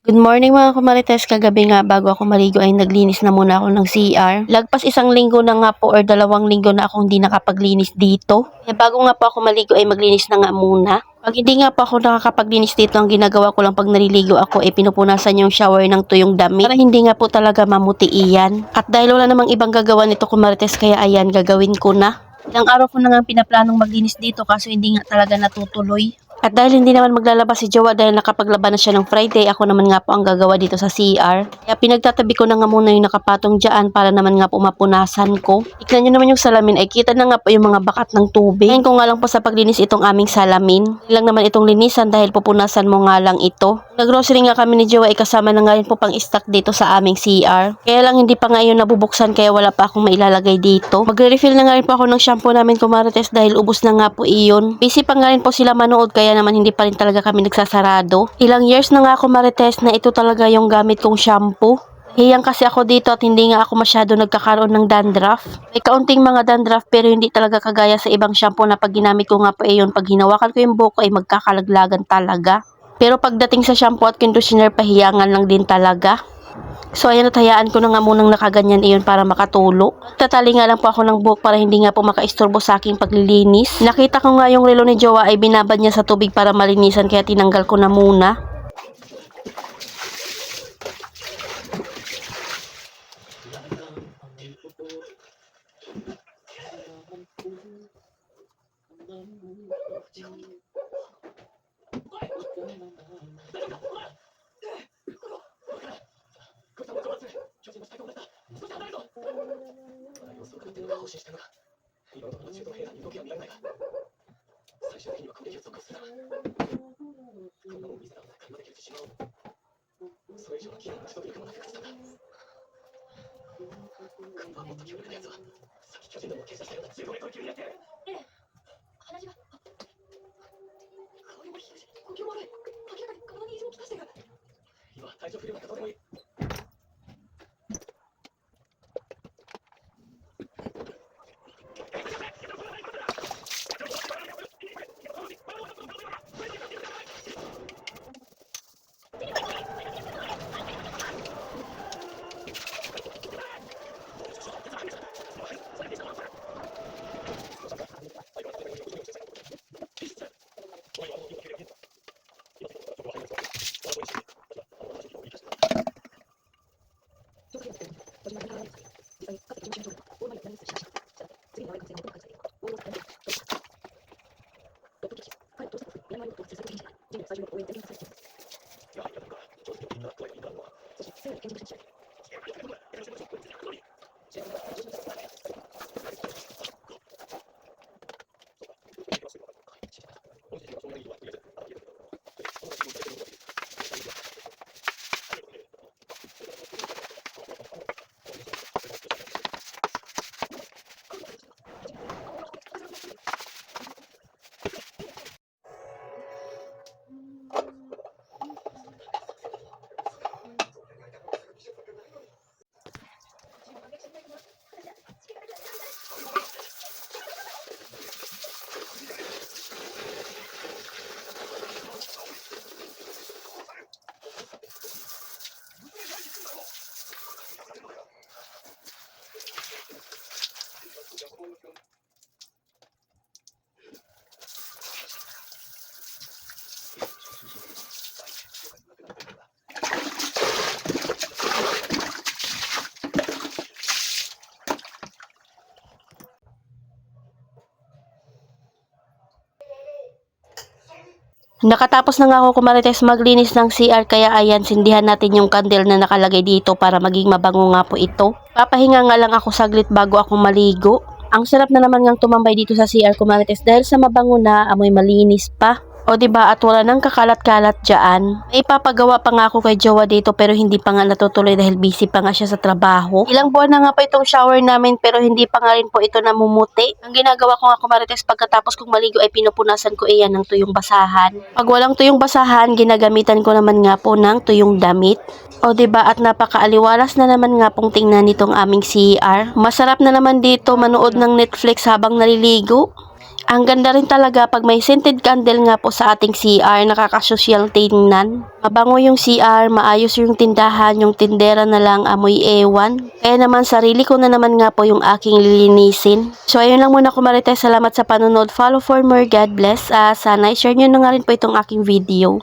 Good morning mga kumarites. Kagabi nga bago ako maligo ay naglinis na muna ako ng CR. Lagpas isang linggo na nga po or 2 linggo na akong hindi nakapaglinis dito. Kaya bago nga po ako maligo ay maglinis na nga muna. Pag hindi nga po ako nakakapaglinis dito, ang ginagawa ko lang pag naliligo ako ay pinupunasan yung shower ng tuyong damit para hindi nga po talaga mamuti iyan. At dahil wala namang ibang gagawa nito kumarites, kaya ayan, gagawin ko na. Ilang araw ko na nga pinaplanong maglinis dito kaso hindi nga talaga natutuloy. At dahil hindi naman maglalabas si Jowa dahil nakapaglaba na siya ng Friday, ako naman nga po ang gagawa dito sa CR. Kaya pinagtatabi ko na nga muna yung nakapatong dyan para naman nga po mapunasan ko. Tignan nyo naman yung salamin ay kita na nga po yung mga bakat ng tubig. Ngayon ko nga lang po sa paglinis itong aming salamin. Hindi lang naman itong linisan dahil pupunasan mo nga lang ito. Nag-grocery nga kami ni Jowa ay kasama na nga rin po pang stock dito sa aming CR. Kaya lang hindi pa nga yun nabubuksan kaya wala pa akong mailalagay dito. Magre-refill na nga rin po ako ng shampoo namin kumarites dahil ubos na nga po iyon. Busy pa nga rin po sila manood kaya naman hindi pa rin talaga kami nagsasarado. Ilang years na nga ako marites na ito talaga yung gamit kong shampoo. Hiyang kasi ako dito at hindi nga ako masyado nagkakaroon ng dandruff. May kaunting mga dandruff pero hindi talaga kagaya sa ibang shampoo na pag ginamit ko nga po yun, pag hinawakan ko yung buhok ay magkakalaglagan talaga. Pero pagdating sa shampoo at conditioner, pahiyangan lang din talaga. So ayan, at hayaan ko na nga munang nakaganyan iyon para makatulo. Tatali nga lang po ako ng buhok para hindi nga po makaistorbo sa aking paglilinis. Nakita ko nga yung relo ni Jowa ay binabad niya sa tubig para malinisan kaya tinanggal ko na muna. Nakatapos na nga ako kumarites maglinis ng CR kaya ayan, sindihan natin yung candle na nakalagay dito para maging mabango nga po ito. Papahinga nga lang ako saglit bago ako maligo. Ang sarap na naman ngang tumambay dito sa CR kumarites dahil sa mabango na, amoy malinis pa. O diba, at wala nang kakalat-kalat dyan. May papagawa pa nga ako kay Jowa dito pero hindi pa nga natutuloy dahil busy pa nga siya sa trabaho. Ilang buwan na nga pa itong shower namin pero hindi pa nga rin po ito namumuti. Ang ginagawa ko nga kumarites pagkatapos kong maligo ay pinupunasan ko iyan ng tuyong basahan. Pag walang tuyong basahan, ginagamitan ko naman nga po ng tuyong damit. O diba, at napakaaliwalas na naman nga pong tingnan nitong aming CR. Masarap na naman dito manood ng Netflix habang naliligo. Ang ganda rin talaga pag may scented candle nga po sa ating CR, nakakasosyal tingnan. Mabango yung CR, maayos yung tindahan, yung tindera na lang amoy ewan. Kaya naman sarili ko na naman nga po yung aking lilinisin. So ayun lang muna ko Marites, salamat sa panonood. Follow for more, God bless. Sana i-share nyo na nga rin po itong aking video.